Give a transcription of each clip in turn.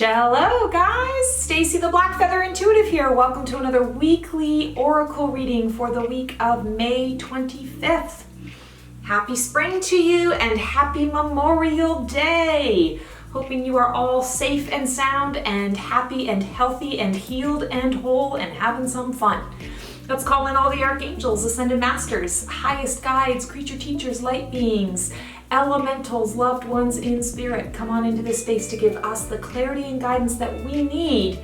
Hello guys, Stacy the Black Feather Intuitive here. Welcome to another weekly oracle reading for the week of May 25th. Happy spring to you and happy Memorial Day. Hoping you are all safe and sound and happy and healthy and healed and whole and having some fun. Let's call in all the archangels, ascended masters, highest guides, creature teachers, light beings, elementals, loved ones in spirit. Come on into this space to give us the clarity and guidance that we need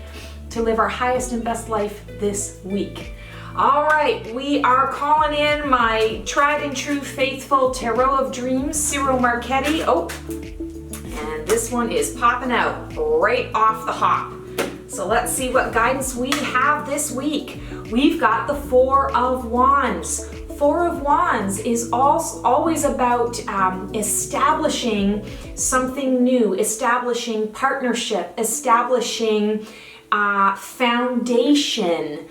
to live our highest and best life this week. All right, we are calling in my tried and true faithful Tarot of Dreams, Ciro Marchetti. Oh, and this one is popping out right off the hop. So let's see what guidance we have this week. We've got the Four of Wands. Four of Wands is always about establishing something new, establishing partnership, establishing foundation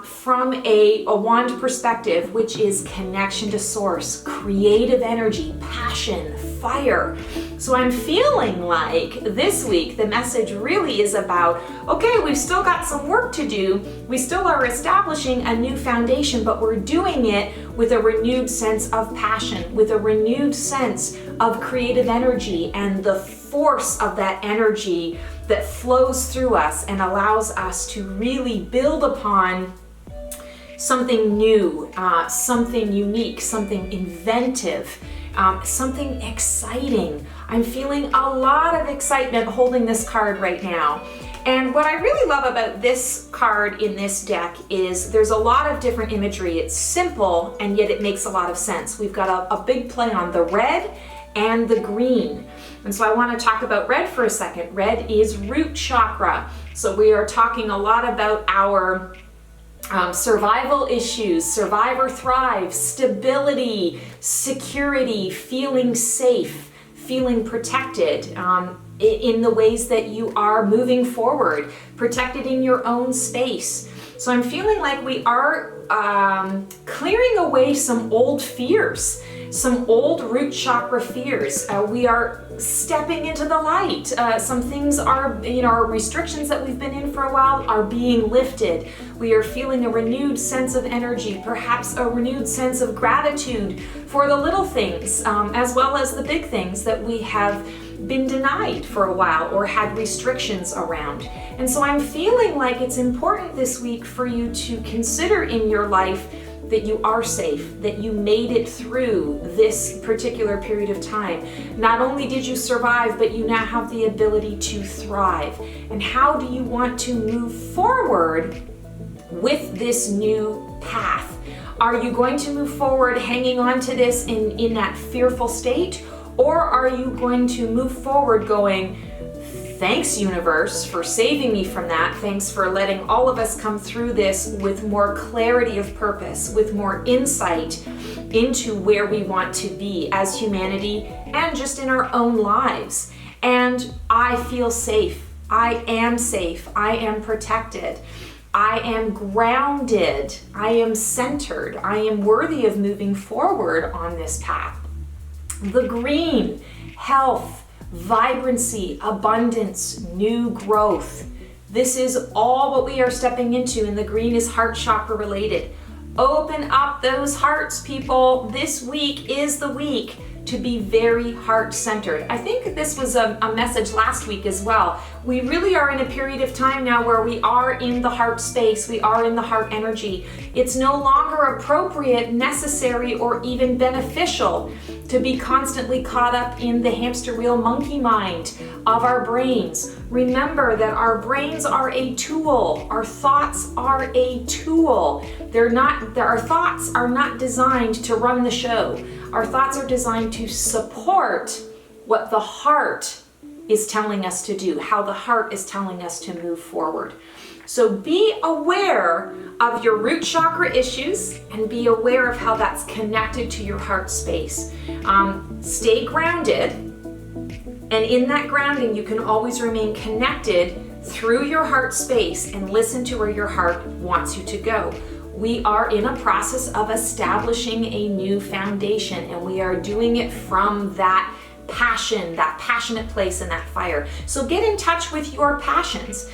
from a wand perspective, which is connection to source, creative energy, passion, fire. So I'm feeling like this week the message really is about, okay, we've still got some work to do. We still are establishing a new foundation, but we're doing it with a renewed sense of passion, with a renewed sense of creative energy and the force of that energy that flows through us and allows us to really build upon something new, something unique, something inventive, something exciting. I'm feeling a lot of excitement holding this card right now. And what I really love about this card in this deck is there's a lot of different imagery. It's simple and yet it makes a lot of sense. We've got a big play on the red and the green. And so I want to talk about red for a second. Red is root chakra. So we are talking a lot about our survival issues, survive or thrive, stability, security, feeling safe, feeling protected in the ways that you are moving forward, protected in your own space. So I'm feeling like we are clearing away some old fears, some old root chakra fears. We are stepping into the light. Some things are, our restrictions that we've been in for a while are being lifted. We are feeling a renewed sense of energy, perhaps a renewed sense of gratitude for the little things, as well as the big things that we have been denied for a while or had restrictions around. And so I'm feeling like it's important this week for you to consider in your life that you are safe, that you made it through this particular period of time. Not only did you survive, but you now have the ability to thrive. And how do you want to move forward with this new path? Are you going to move forward hanging on to this in that fearful state? Or are you going to move forward going, thanks universe for saving me from that. Thanks for letting all of us come through this with more clarity of purpose, with more insight into where we want to be as humanity and just in our own lives. And I feel safe. I am safe. I am protected. I am grounded. I am centered. I am worthy of moving forward on this path. The green, health, vibrancy, abundance, new growth. This is all what we are stepping into, and the green is heart chakra related. Open up those hearts, people. This week is the week to be very heart-centered. I think this was a message last week as well. We really are in a period of time now where we are in the heart space, we are in the heart energy. It's no longer appropriate, necessary, or even beneficial to be constantly caught up in the hamster wheel monkey mind of our brains. Remember that our brains are a tool. Our thoughts are a tool. Our thoughts are not designed to run the show. Our thoughts are designed to support what the heart is telling us to do, how the heart is telling us to move forward. So be aware of your root chakra issues and be aware of how that's connected to your heart space. Stay grounded, and in that grounding you can always remain connected through your heart space and listen to where your heart wants you to go. We are in a process of establishing a new foundation, and we are doing it from that passion, that passionate place and that fire. So get in touch with your passions.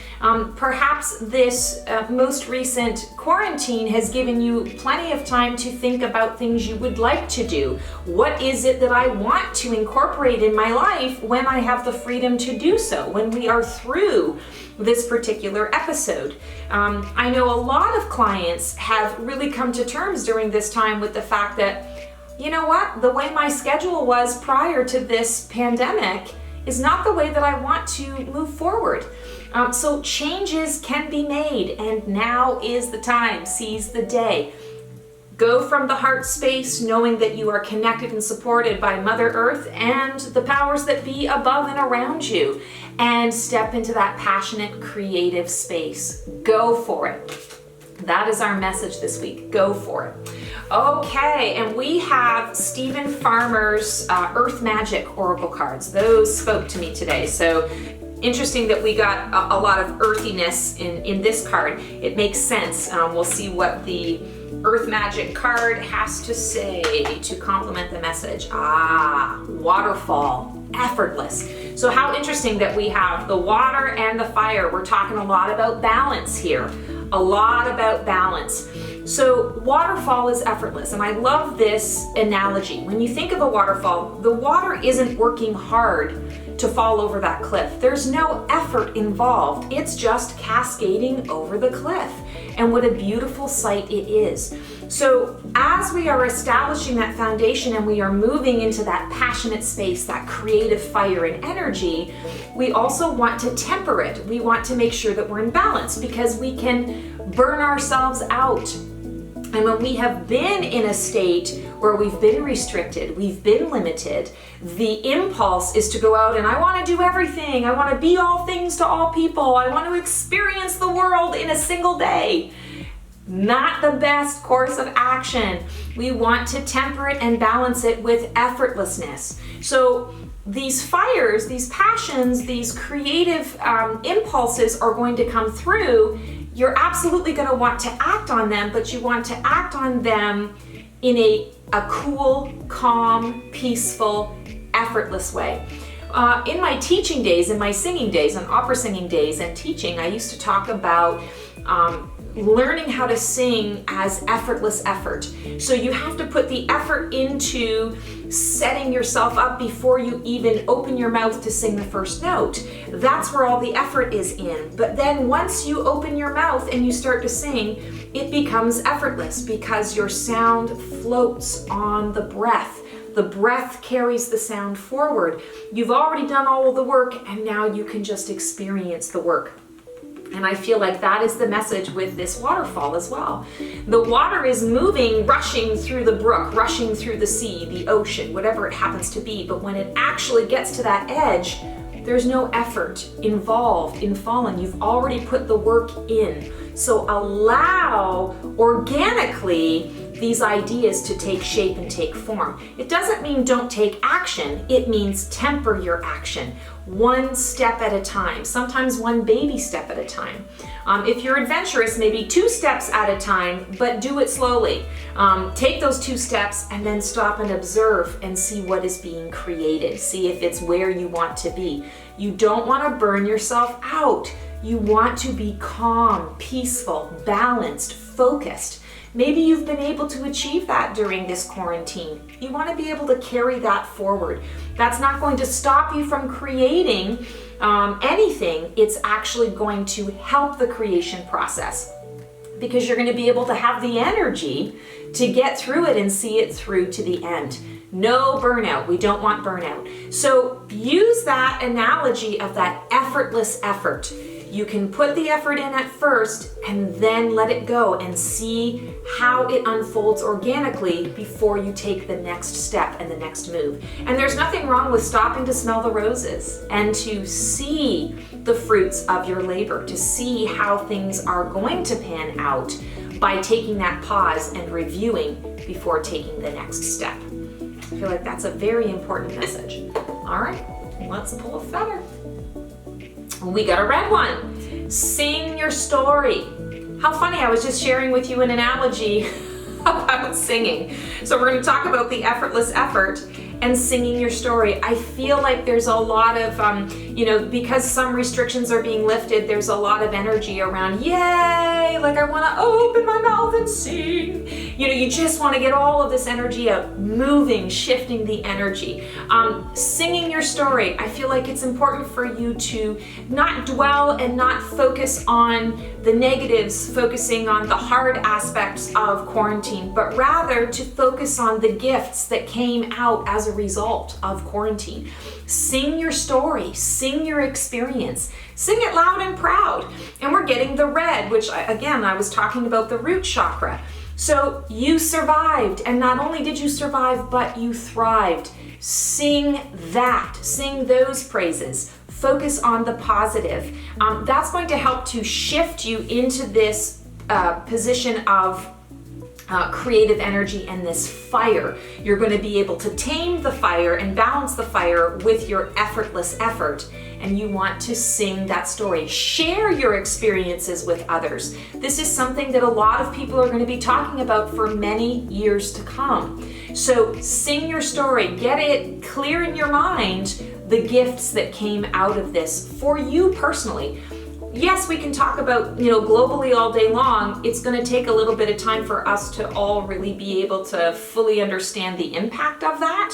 Perhaps this most recent quarantine has given you plenty of time to think about things you would like to do. What is it that I want to incorporate in my life when I have the freedom to do so, when we are through this particular episode? I know a lot of clients have really come to terms during this time with the fact that, you know what, the way my schedule was prior to this pandemic is not the way that I want to move forward. So changes can be made, and now is the time. Seize the day. Go from the heart space knowing that you are connected and supported by Mother Earth and the powers that be above and around you, and step into that passionate, creative space. Go for it. That is our message this week. Go for it. Okay, and we have Stephen Farmer's Earth Magic Oracle cards. Those spoke to me today. So interesting that we got a lot of earthiness in this card. It makes sense. We'll see what the Earth Magic card has to say to complement the message. Waterfall, effortless. So how interesting that we have the water and the fire. We're talking a lot about balance here. A lot about balance. So waterfall is effortless, and I love this analogy. When you think of a waterfall, the water isn't working hard to fall over that cliff. There's no effort involved. It's just cascading over the cliff. And what a beautiful sight it is. So as we are establishing that foundation and we are moving into that passionate space, that creative fire and energy, we also want to temper it. We want to make sure that we're in balance, because we can burn ourselves out. And when we have been in a state where we've been restricted, we've been limited, the impulse is to go out and I want to do everything. I want to be all things to all people. I want to experience the world in a single day. Not the best course of action. We want to temper it and balance it with effortlessness. So these fires, these passions, these creative impulses are going to come through. You're absolutely going to want to act on them, but you want to act on them in a cool, calm, peaceful, effortless way. In my teaching days, in my singing days, and opera singing days and teaching, I used to talk about learning how to sing as effortless effort. So you have to put the effort into setting yourself up before you even open your mouth to sing the first note. That's where all the effort is in. But then once you open your mouth and you start to sing, it becomes effortless because your sound floats on the breath. The breath carries the sound forward. You've already done all of the work, and now you can just experience the work. And I feel like that is the message with this waterfall as well. The water is moving, rushing through the brook, rushing through the sea, the ocean, whatever it happens to be. But when it actually gets to that edge, there's no effort involved in falling. You've already put the work in. So allow organically these ideas to take shape and take form. It doesn't mean don't take action. It means temper your action. One step at a time, sometimes one baby step at a time. If you're adventurous, maybe 2 steps at a time, but do it slowly. Take those 2 steps and then stop and observe and see what is being created. See if it's where you want to be. You don't want to burn yourself out. You want to be calm, peaceful, balanced, focused. Maybe you've been able to achieve that during this quarantine. You want to be able to carry that forward. That's not going to stop you from creating anything. It's actually going to help the creation process, because you're going to be able to have the energy to get through it and see it through to the end. No burnout. We don't want burnout. So use that analogy of that effortless effort. You can put the effort in at first and then let it go and see how it unfolds organically before you take the next step and the next move. And there's nothing wrong with stopping to smell the roses and to see the fruits of your labor, to see how things are going to pan out by taking that pause and reviewing before taking the next step. I feel like that's a very important message. All right, let's pull a feather. We got a red one. Sing your story. How funny, I was just sharing with you an analogy about singing. So we're going to talk about the effortless effort, and singing your story. I feel like there's a lot of, because some restrictions are being lifted, there's a lot of energy around, yay, like I want to open my mouth and sing. You just want to get all of this energy out, moving, shifting the energy. Singing your story, I feel like it's important for you to not dwell and not focus on the negatives, focusing on the hard aspects of quarantine, but rather to focus on the gifts that came out as a result of quarantine. Sing your story, sing your experience, sing it loud and proud. And we're getting the red, which I was talking about the root chakra. So you survived, and not only did you survive, but you thrived. Sing that, sing those praises. Focus on the positive. That's going to help to shift you into this position of creative energy and this fire. You're going to be able to tame the fire and balance the fire with your effortless effort. And you want to sing that story. Share your experiences with others. This is something that a lot of people are going to be talking about for many years to come. So sing your story. Get it clear in your mind, the gifts that came out of this for you personally. Yes, we can talk about, globally all day long. It's going to take a little bit of time for us to all really be able to fully understand the impact of that.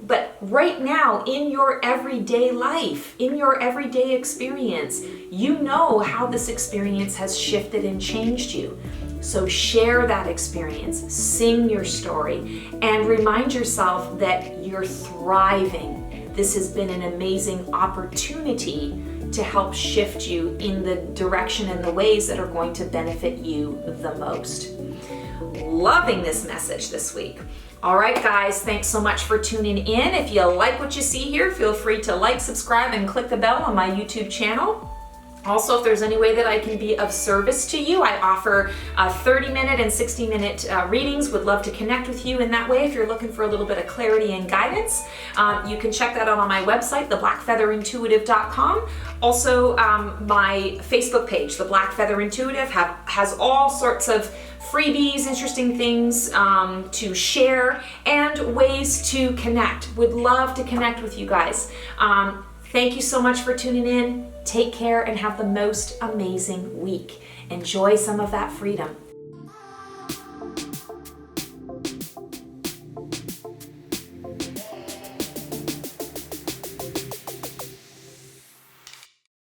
But right now, in your everyday life, in your everyday experience, you know how this experience has shifted and changed you. So share that experience, sing your story, and remind yourself that you're thriving. This has been an amazing opportunity to help shift you in the direction and the ways that are going to benefit you the most. Loving this message this week. All right, guys, thanks so much for tuning in. If you like what you see here, feel free to like, subscribe, and click the bell on my YouTube channel. Also, if there's any way that I can be of service to you, I offer 30-minute and 60-minute readings. Would love to connect with you in that way if you're looking for a little bit of clarity and guidance. You can check that out on my website, theblackfeatherintuitive.com. Also, my Facebook page, The Black Feather Intuitive, has all sorts of freebies, interesting things to share, and ways to connect. Would love to connect with you guys. Thank you so much for tuning in. Take care and have the most amazing week. Enjoy some of that freedom.